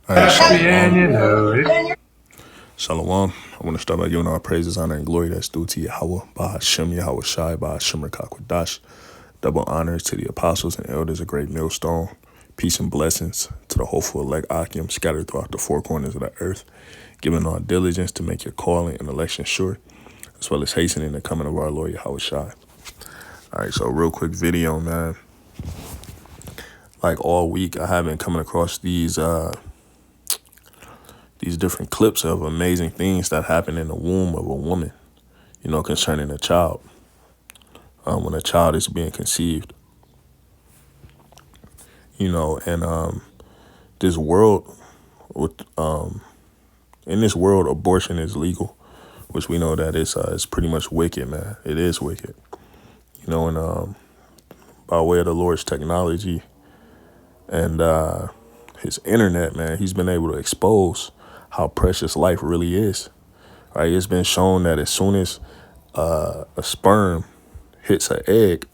All right, Shalom. Shalom. I want to start by giving our praises, honor, and glory that's due to Yahweh, Bahashem, Yahweh Shai, Bahashem, Rakakwadash. Double honors to the apostles and elders of Great Millstone. Peace and blessings to the hopeful elect Akim scattered throughout the four corners of the earth, giving all diligence to make your calling and election sure, as well as hastening the coming of our Lord Yahweh Shai. All right, so real quick video, man. Like all week, I have been coming across these different clips of amazing things that happen in the womb of a woman, you know, concerning a child, when a child is being conceived, you know, and this world, with in this world, abortion is legal, which we know that it's pretty much wicked, man. It is wicked, you know, and by way of the Lord's technology and his internet, man, he's been able to expose how precious life really is. Right? It's been shown that as soon as a sperm hits an egg,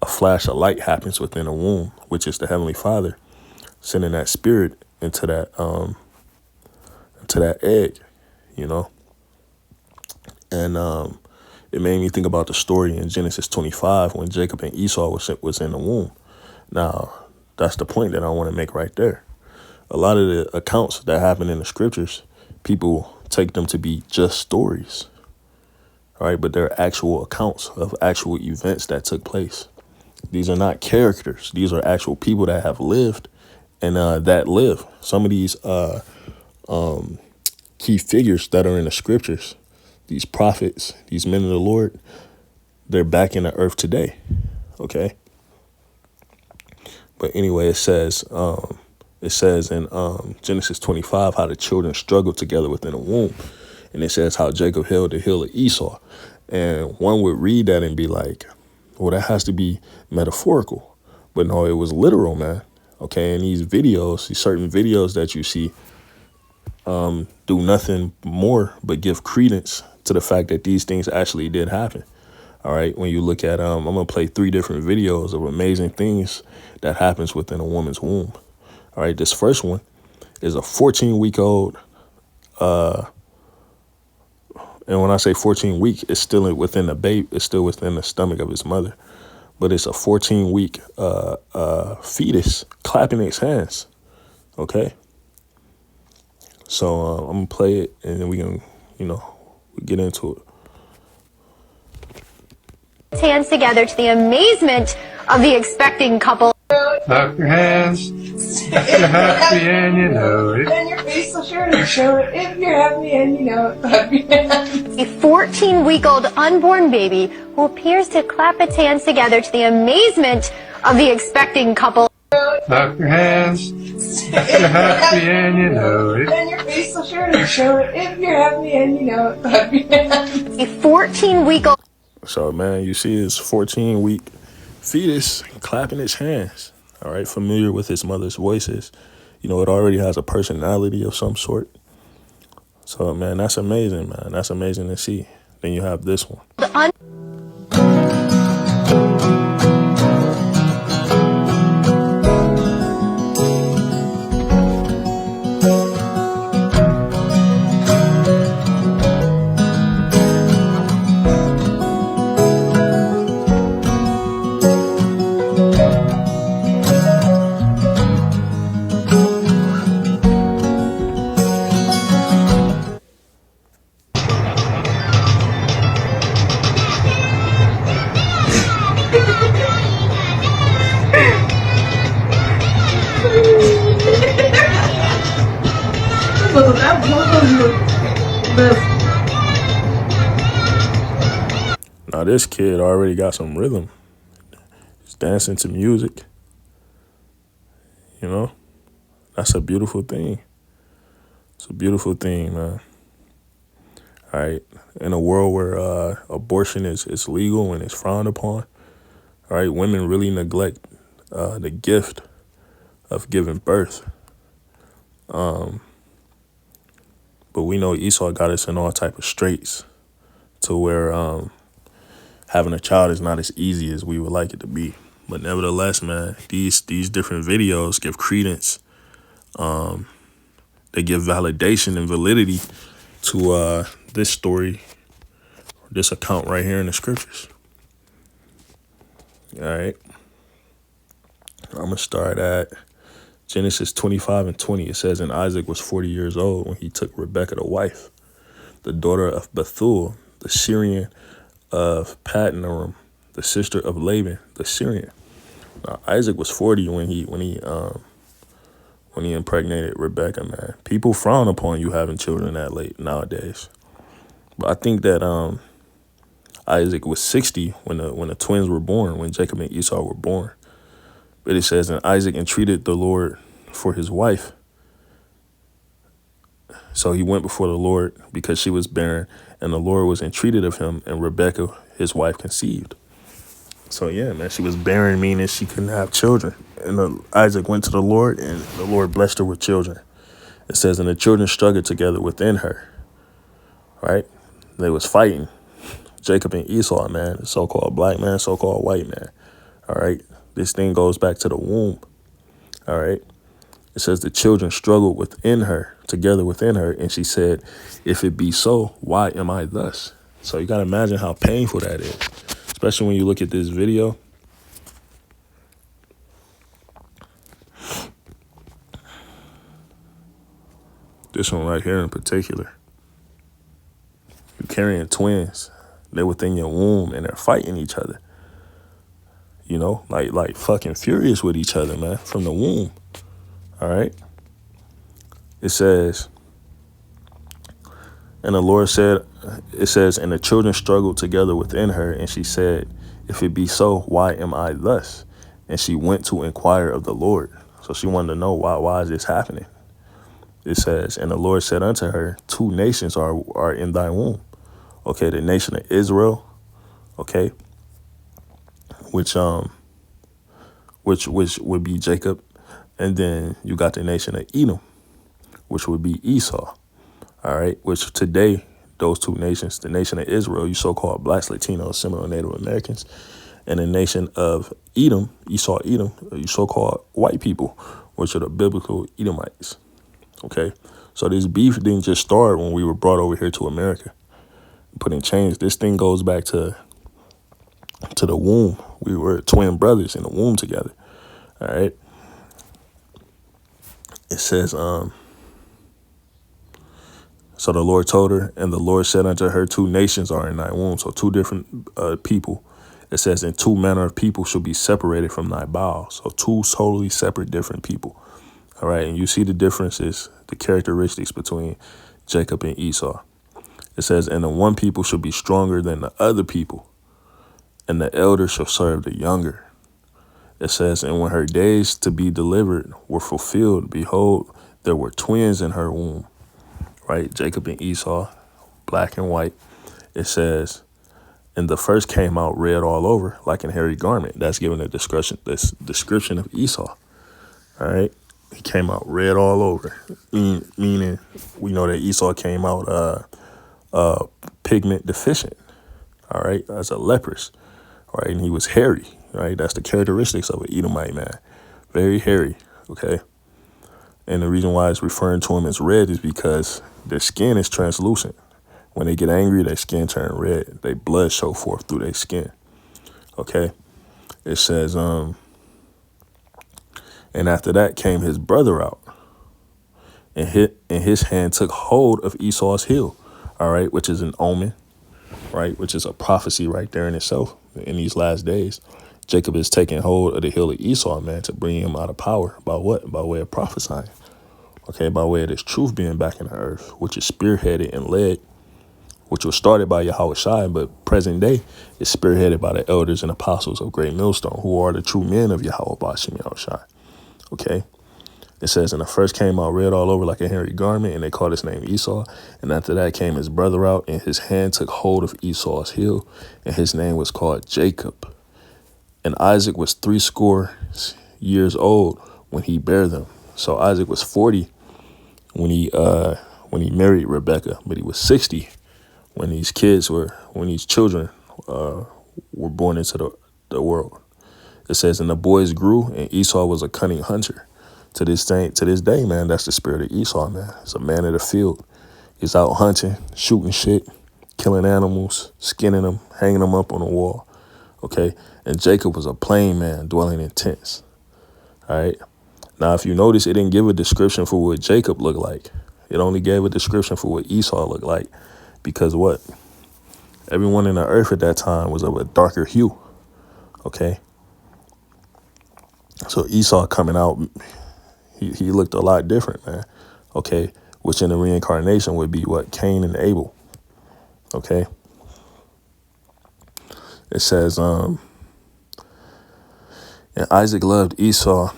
a flash of light happens within the womb, which is the Heavenly Father sending that spirit into that egg, you know. And it made me think about the story in Genesis 25 when Jacob and Esau was in the womb. Now, that's the point that I want to make right there. A lot of the accounts that happen in the scriptures, people take them to be just stories, all right? But they're actual accounts of actual events that took place. These are not characters. These are actual people that have lived and that live. Some of these key figures that are in the scriptures, these prophets, these men of the Lord, they're back in the earth today, okay? But anyway, it says in Genesis 25 how the children struggled together within the womb. And it says how Jacob held the heel of Esau. And one would read that and be like, well, that has to be metaphorical. But no, it was literal, man. Okay, and these videos, these certain videos that you see do nothing more but give credence to the fact that these things actually did happen. All right, when you look at, I'm going to play 3 different videos of amazing things that happens within a woman's womb. All right, this first one is a 14-week-old, and when I say 14-week, it's still within the baby, it's still within the stomach of his mother, but it's a 14-week fetus clapping its hands. Okay, so I'm gonna play it, and then we can, you know, get into it. Hands together to the amazement of the expecting couple. Clap your hands if you're happy and you know it. And your face will surely show it if you're happy and you know it. Clap your hands. A 14-week-old unborn baby who appears to clap its hands together to the amazement of the expecting couple. Clap your hands if you're happy and you know it. And your face will surely show it if you're happy and you know it. Clap your hands. A 14-week-old. So, man, you see his 14-week fetus clapping its hands, all right, familiar with his mother's voices. You know, it already has a personality of some sort. So, man, that's amazing, man. That's amazing to see. Then you have this one. Now, this kid already got some rhythm. He's dancing to music. You know, that's a beautiful thing. It's a beautiful thing, man. All right. In a world where abortion is legal and it's frowned upon, all right, women really neglect the gift of giving birth. But we know Esau got us in all type of straits to where having a child is not as easy as we would like it to be. But nevertheless, man, these different videos give credence they give validation and validity to this story, this account right here in the scriptures. All right. I'm going to start at Genesis 25:20. It says, and Isaac was 40 years old when he took Rebekah to wife, the daughter of Bethuel, the Syrian of Padanaram, the sister of Laban, the Syrian. Now, Isaac was 40 when he impregnated Rebekah, man. People frown upon you having children that late nowadays. But I think that Isaac was 60 when the twins were born, when Jacob and Esau were born. But it says, and Isaac entreated the Lord for his wife. So he went before the Lord because she was barren, and the Lord was entreated of him, and Rebekah, his wife, conceived. So yeah, man, she was barren, meaning she couldn't have children. And Isaac went to the Lord, and the Lord blessed her with children. It says, and the children struggled together within her. Right? They was fighting. Jacob and Esau, man, the so-called black man, so-called white man. All right? This thing goes back to the womb. All right? It says the children struggled within her, together within her, and she said, if it be so, why am I thus? So you got to imagine how painful that is, especially when you look at this video. This one right here in particular. You're carrying twins. They're within your womb, and they're fighting each other. You know, like fucking furious with each other, man, from the womb. All right. It says, and the Lord said, it says, and the children struggled together within her. And she said, if it be so, why am I thus? And she went to inquire of the Lord. So she wanted to know why is this happening? It says, and the Lord said unto her, two nations are in thy womb. Okay, the nation of Israel. Okay. Which would be Jacob. And then you got the nation of Edom, which would be Esau. All right. Which today, those two nations, the nation of Israel, you so-called blacks, Latinos, Seminole Native Americans, and the nation of Edom, Esau, Edom, you so-called white people, which are the biblical Edomites. Okay. So this beef didn't just start when we were brought over here to America, put in chains. This thing goes back to the womb. We were twin brothers in the womb together. All right. It says, so the Lord told her, and the Lord said unto her, two nations are in thy womb. So two different people. It says, and two manner of people shall be separated from thy bowels. So two totally separate, different people. All right. And you see the differences, the characteristics between Jacob and Esau. It says, and the one people shall be stronger than the other people, and the elder shall serve the younger. It says, and when her days to be delivered were fulfilled, behold, there were twins in her womb. Right? Jacob and Esau, black and white. It says, and the first came out red all over like an hairy garment. That's giving a description of Esau. All right? He came out red all over, meaning we know that Esau came out pigment deficient. All right? As a leprous. Right? And he was hairy. Right? That's the characteristics of an Edomite man. Very hairy. Okay? And the reason why it's referring to him as red is because their skin is translucent. When they get angry, their skin turn red. Their blood show forth through their skin. Okay? It says, and after that came his brother out, and his hand took hold of Esau's heel. All right? Which is an omen. Right? Which is a prophecy right there in itself. In these last days, Jacob is taking hold of the heel of Esau, man, to bring him out of power. By what? By way of prophesying. Okay, by way of this truth being back in the earth, which is spearheaded and led, which was started by Yahweh Shai, but present day is spearheaded by the elders and apostles of Great Millstone, who are the true men of Yahweh Bashim Yahweh Shai. Okay. It says, and the first came out red all over like a hairy garment, and they called his name Esau. And after that came his brother out, and his hand took hold of Esau's heel, and his name was called Jacob. And Isaac was 80 years old when he bare them. So Isaac was 40 when he married Rebekah, but he was 60 when these children were born into the world. It says, and the boys grew, and Esau was a cunning hunter. To this day, man, that's the spirit of Esau, man. He's a man of the field. He's out hunting, shooting shit, killing animals, skinning them, hanging them up on the wall. Okay. And Jacob was a plain man dwelling in tents. All right. Now, if you notice, it didn't give a description for what Jacob looked like. It only gave a description for what Esau looked like. Because what? Everyone in the earth at that time was of a darker hue. Okay. So Esau coming out, he looked a lot different, man. Okay. Which in the reincarnation would be what? Cain and Abel. Okay. It says, and Isaac loved Esau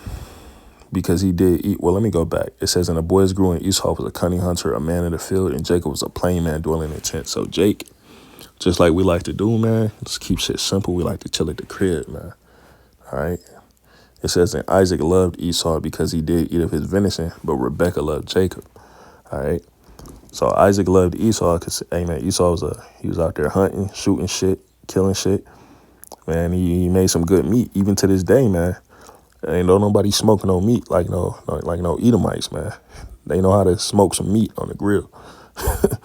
because he did eat. Well, let me go back. It says, and the boys grew, and Esau was a cunning hunter, a man in the field, and Jacob was a plain man dwelling in tents. So Jake, just like we like to do, man, just keep shit simple. We like to chill at the crib, man. All right. It says, and Isaac loved Esau because he did eat of his venison, but Rebekah loved Jacob. All right. So Isaac loved Esau because, hey, man, Esau was out there hunting, shooting shit, killing shit. Man, he made some good meat. Even to this day, man, ain't nobody smoking no meat like no Edomites, man. They know how to smoke some meat on the grill. You know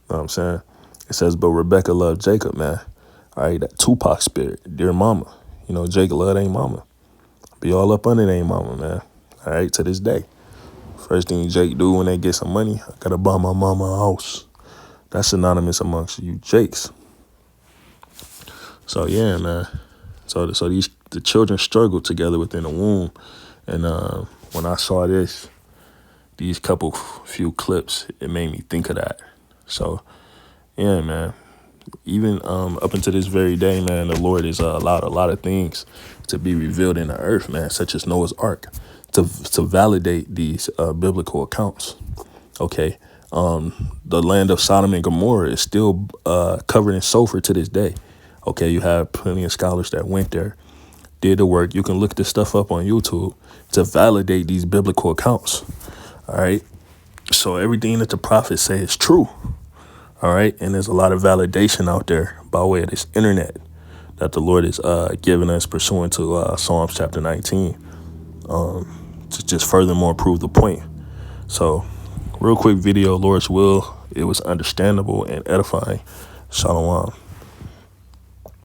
what I'm saying? It says, but Rebekah loved Jacob, man. All right, that Tupac spirit, dear mama. You know, Jacob loved ain't mama. Be all up under ain't mama, man. All right, to this day. First thing Jake do when they get some money, I gotta buy my mama a house. That's synonymous amongst you Jakes. So yeah, man. So the children struggled together within the womb, and when I saw these few clips, it made me think of that. So yeah, man. Even up until this very day, man, the Lord has allowed a lot of things to be revealed in the earth, man, such as Noah's Ark, to validate these biblical accounts. Okay. The land of Sodom and Gomorrah is still covered in sulfur to this day. Okay. You have plenty of scholars that went there, did the work. You can look this stuff up on YouTube to validate these biblical accounts. All right. So everything that the prophets say is true. All right. And there's a lot of validation out there by way of this internet that the Lord is giving us pursuant to Psalms chapter 19 to just furthermore prove the point. So real quick video, Lord's will. It was understandable and edifying. Shalom.